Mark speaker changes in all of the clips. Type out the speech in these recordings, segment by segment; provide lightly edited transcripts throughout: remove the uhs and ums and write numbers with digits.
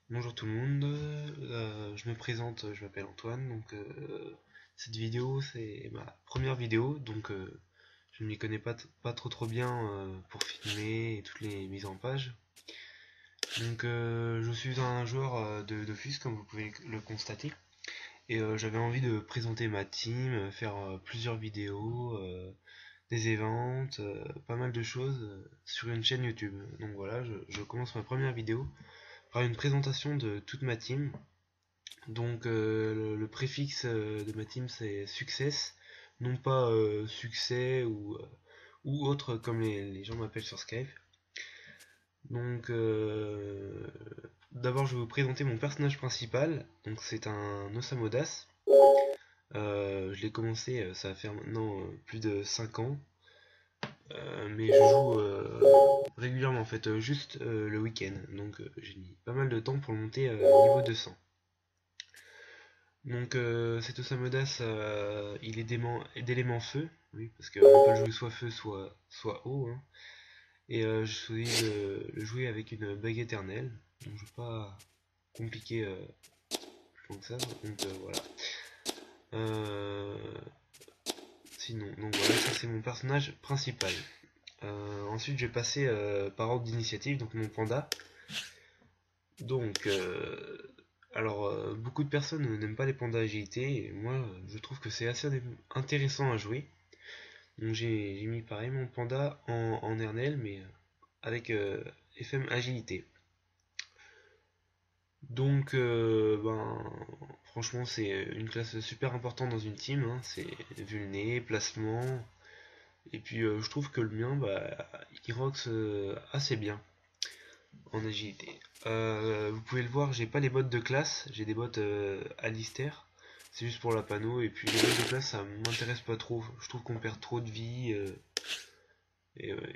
Speaker 1: Bonjour tout le monde, je me présente, je m'appelle Antoine, cette vidéo c'est ma première vidéo, je ne m'y connais pas trop bien pour filmer et toutes les mises en page. Je suis un joueur de Dofus comme vous pouvez le constater, j'avais envie de présenter ma team, faire plusieurs vidéos, des events, pas mal de choses sur une chaîne YouTube. Donc voilà, je commence ma première vidéo par une présentation de toute ma team. Le préfixe de ma team c'est success, non pas succès ou autre comme les gens m'appellent sur Skype. Donc euh, D'abord je vais vous présenter mon personnage principal, donc c'est un Osamodas. Je l'ai commencé, ça va faire maintenant plus de 5 ans, mais je joue régulièrement en fait, juste le week-end, j'ai mis pas mal de temps pour le monter niveau 200. Cet Osamodas, il est d'élément feu, oui, parce qu'on peut le jouer soit feu, soit eau, hein. Je choisis de le jouer avec une bague éternelle, donc je vais pas compliquer plus loin que ça, voilà. Euh, voilà, ça c'est mon personnage principal. Ensuite je vais passer par ordre d'initiative, donc mon panda. Donc, beaucoup de personnes n'aiment pas les pandas agilité, et moi je trouve que c'est assez intéressant à jouer. Donc j'ai mis pareil mon panda en Ernel, mais avec FM agilité. Franchement c'est une classe super importante dans une team, hein. C'est vulné, placement, je trouve que le mien, il rox assez bien en agilité. Vous pouvez le voir, j'ai pas les bottes de classe, j'ai des bottes Alistair, c'est juste pour la panneau, et puis les bottes de classe ça m'intéresse pas trop, je trouve qu'on perd trop de vie, et, euh,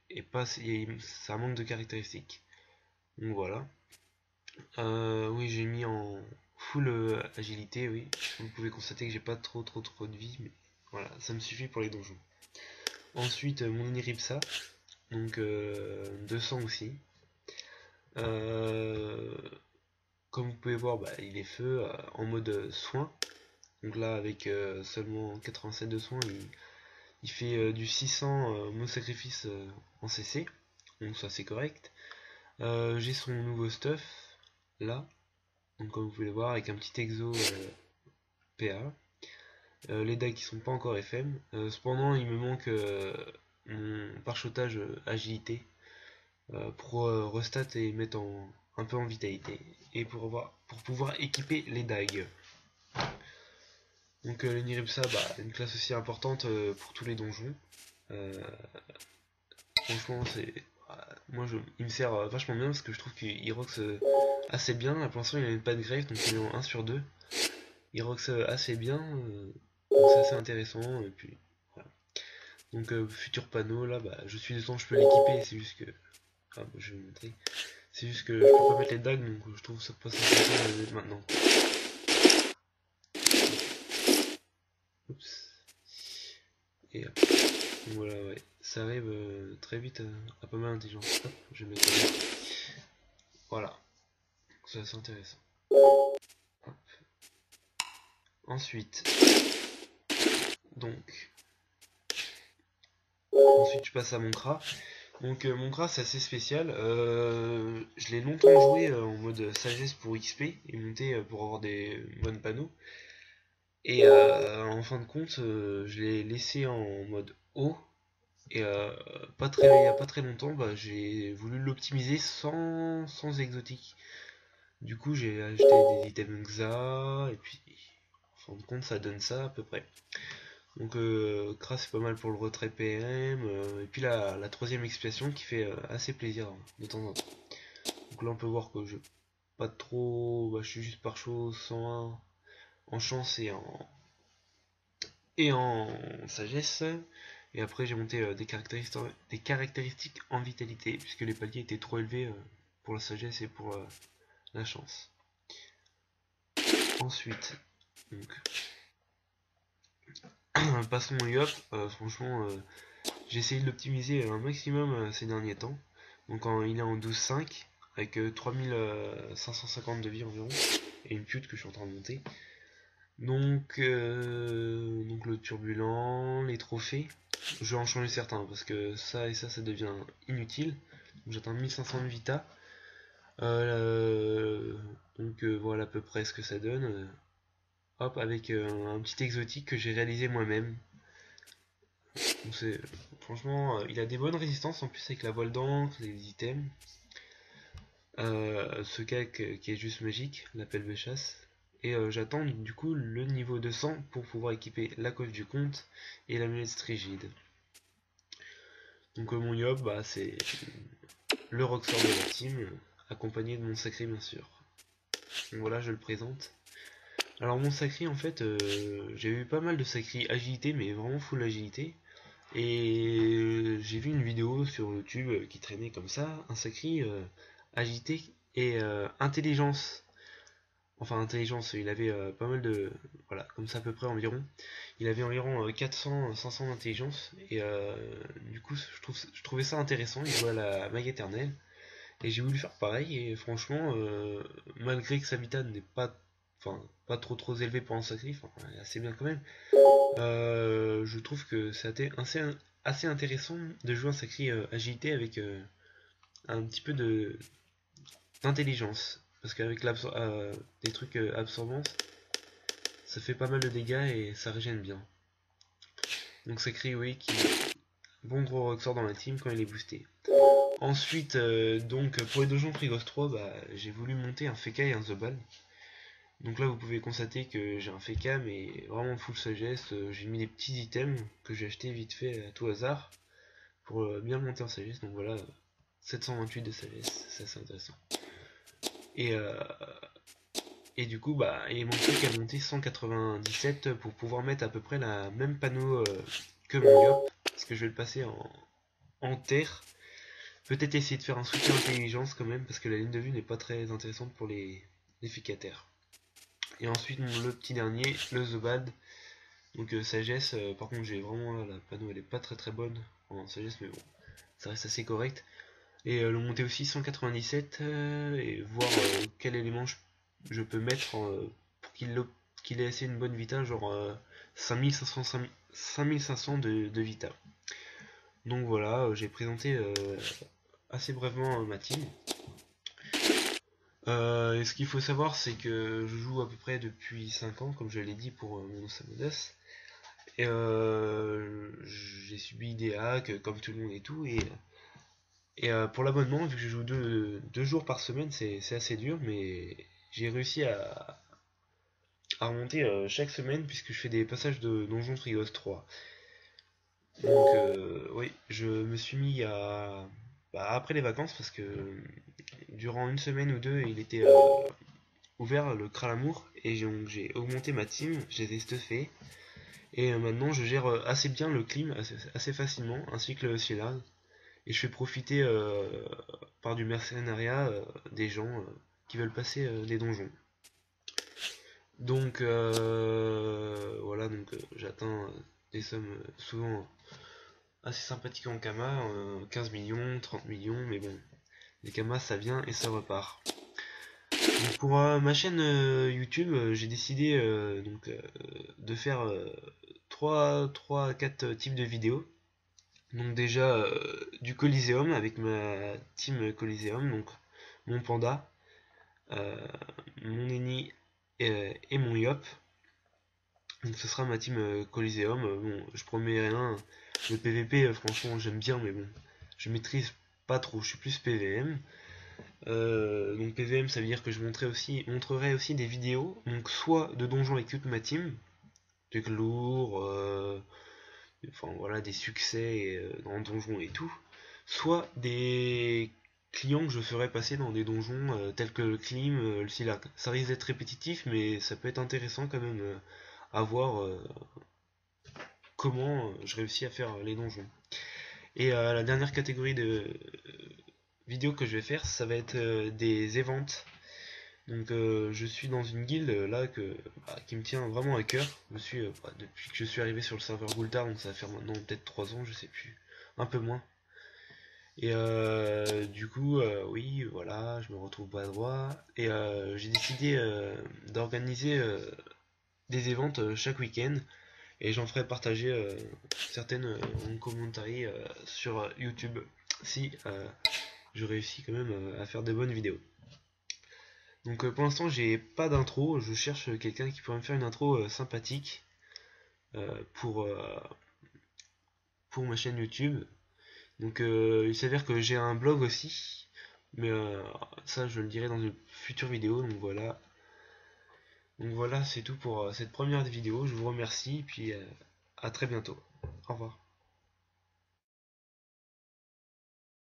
Speaker 1: et pas, ça manque de caractéristiques. Donc voilà. Oui, j'ai mis en full agilité, oui. Vous pouvez constater que j'ai pas trop de vie, mais voilà, ça me suffit pour les donjons. Ensuite, mon Iniripsa, 200 aussi. Euh, Comme vous pouvez voir, il est feu en mode soin. Donc là, avec seulement 87 de soins, il fait du 600 mot sacrifice en CC. Donc ça c'est correct. J'ai son nouveau stuff là. Donc comme vous pouvez le voir, avec un petit exo PA. Les dagues qui sont pas encore FM. Cependant, il me manque mon parchotage agilité pour restat et mettre un peu en vitalité. Et pour pouvoir équiper les dagues. Le Niripsa, une classe aussi importante pour tous les donjons. Euh, Franchement, il me sert vachement bien parce que je trouve qu'il rox assez bien. Là, pour l'instant, il n'a pas de grave, donc il est en 1 sur 2. Il rox assez bien, donc c'est assez intéressant. Et puis, voilà. Futur panneau, là, je suis dedans, je peux l'équiper. C'est juste que. Je vais vous montrer. C'est juste que je peux pas mettre les dagues, donc je trouve ça pas intéressant de les mettre maintenant. Oups. Et hop. Donc voilà, ouais. Ça arrive très vite à pas mal d'intelligence. Hop, je vais mettre ça. Voilà. C'est assez intéressant. Hop. Ensuite, donc, ensuite je passe à mon Kra. Mon Kra c'est assez spécial. Je l'ai longtemps joué en mode sagesse pour XP et monté pour avoir des bonnes panneaux. En fin de compte, je l'ai laissé en mode haut. Il n'y a pas très longtemps, j'ai voulu l'optimiser sans exotique. Du coup, j'ai acheté des items XA, et puis en fin de compte, ça donne ça à peu près. Kra c'est pas mal pour le retrait PM, et puis la troisième expiation qui fait assez plaisir hein, de temps en temps. Donc là, on peut voir que je pas trop, je suis juste par chose 101 en chance et en sagesse. Et après, j'ai monté des caractéristiques en vitalité, puisque les paliers étaient trop élevés pour la sagesse et pour la chance. Ensuite, donc, passons au Yop. Franchement, j'ai essayé de l'optimiser un maximum ces derniers temps. Il est en 12.5. avec 3550 de vie environ, et une pute que je suis en train de monter. Donc le turbulent, les trophées, je vais en changer certains parce que ça et ça devient inutile. J'atteins 1500 de vita. Voilà à peu près ce que ça donne. Hop, avec un petit exotique que j'ai réalisé moi-même. Franchement, il a des bonnes résistances en plus avec la voile d'encre, les items. Ce cac qui est juste magique, l'appel de chasse. Et j'attends du coup le niveau 200 pour pouvoir équiper la coiffe du comte et la lunette rigide. Donc mon yob, bah, c'est le rockstar de la team, accompagné de mon sacré bien sûr. Donc voilà, je le présente. Alors mon sacré en fait, j'ai eu pas mal de sacrés agilité, mais vraiment full agilité. Et j'ai vu une vidéo sur YouTube qui traînait comme ça, un sacré agilité et intelligence. Enfin intelligence, il avait pas mal de... Voilà, comme ça à peu près environ. Il avait environ 400-500 d'intelligence. Et du coup, je trouvais ça intéressant. Il jouait à la Mague éternelle. Et j'ai voulu faire pareil. Et franchement, malgré que sa vita n'est pas... Enfin, pas trop élevé pour un sacré, enfin, assez bien quand même. Je trouve que c'était assez intéressant de jouer un sacré agilité avec un petit peu d'intelligence. Parce qu'avec des trucs absorbance, ça fait pas mal de dégâts et ça régène bien. Donc sacré oui, qui bon gros rocksort dans la team quand il est boosté. Ensuite, donc pour les donjons Frigos 3, bah, j'ai voulu monter un Feka et un Zobal. Donc là vous pouvez constater que j'ai un Feka mais vraiment full sagesse. J'ai mis des petits items que j'ai acheté vite fait à tout hasard pour bien monter en sagesse. Donc voilà, 728 de sagesse, ça c'est intéressant. Et, euh, et du coup, bah, il manquait qu'à monter 197 pour pouvoir mettre à peu près la même panneau que mon Yop. Parce que je vais le passer en terre. Peut-être essayer de faire un soutien intelligence quand même, parce que la ligne de vue n'est pas très intéressante pour les ficataires. Et ensuite, le petit dernier, le Zobad. Donc sagesse, par contre j'ai vraiment la panneau elle est pas très bonne en sagesse, mais bon, ça reste assez correct. Et le monter aussi 197 et voir quel élément je peux mettre pour qu'il ait assez une bonne vita, genre 5500 de vita. Donc voilà, j'ai présenté assez brièvement ma team. Et ce qu'il faut savoir, c'est que je joue à peu près depuis 5 ans, comme je l'ai dit pour mon Samodas. Et j'ai subi des hacks, comme tout le monde et tout. Et pour l'abonnement, vu que je joue deux jours par semaine, c'est assez dur, mais j'ai réussi à remonter chaque semaine, puisque je fais des passages de Donjon Trigos 3. Donc oui, je me suis mis après les vacances, parce que durant une semaine ou deux, il était ouvert le Kralamour et j'ai augmenté ma team, je les ai stuffés et maintenant je gère assez bien le clim assez facilement ainsi que le Cielard et je fais profiter par du mercenariat des gens qui veulent passer des donjons. Donc voilà, donc j'atteins des sommes souvent assez sympathiques en Kama, 15 millions, 30 millions, mais bon, les Kamas ça vient et ça repart. Donc pour ma chaîne YouTube, j'ai décidé de faire 3 à 4 types de vidéos. Donc déjà du Coliseum avec ma team Coliseum, donc mon panda, euh, mon ennemi et mon yop. Donc ce sera ma team Coliseum. Bon, je promets rien. Le PVP, franchement, j'aime bien, mais bon, je maîtrise pas trop. Je suis plus PVM. Donc PVM, ça veut dire que je montrerai aussi des vidéos, donc soit de donjons avec toute ma team, trucs lourds, enfin voilà, des succès dans donjons et tout, soit des clients que je ferai passer dans des donjons tels que le Clim, le Silac. Ça risque d'être répétitif, mais ça peut être intéressant quand même à voir comment je réussis à faire les donjons. Et la dernière catégorie de vidéos que je vais faire, ça va être des events. Donc je suis dans une guilde là qui me tient vraiment à cœur. Je suis depuis que je suis arrivé sur le serveur Gultar, donc ça va faire maintenant peut-être 3 ans, je sais plus, un peu moins. Et du coup, oui, voilà, je me retrouve bas droit. Et j'ai décidé d'organiser des events chaque week-end. Et j'en ferai partager certaines en commentaire sur YouTube si je réussis quand même à faire de bonnes vidéos. Donc pour l'instant j'ai pas d'intro, je cherche quelqu'un qui pourrait me faire une intro sympathique euh, pour, euh, pour ma chaîne YouTube. Donc il s'avère que j'ai un blog aussi, mais ça je le dirai dans une future vidéo. Donc voilà, c'est tout pour cette première vidéo. Je vous remercie et puis à très bientôt. Au revoir.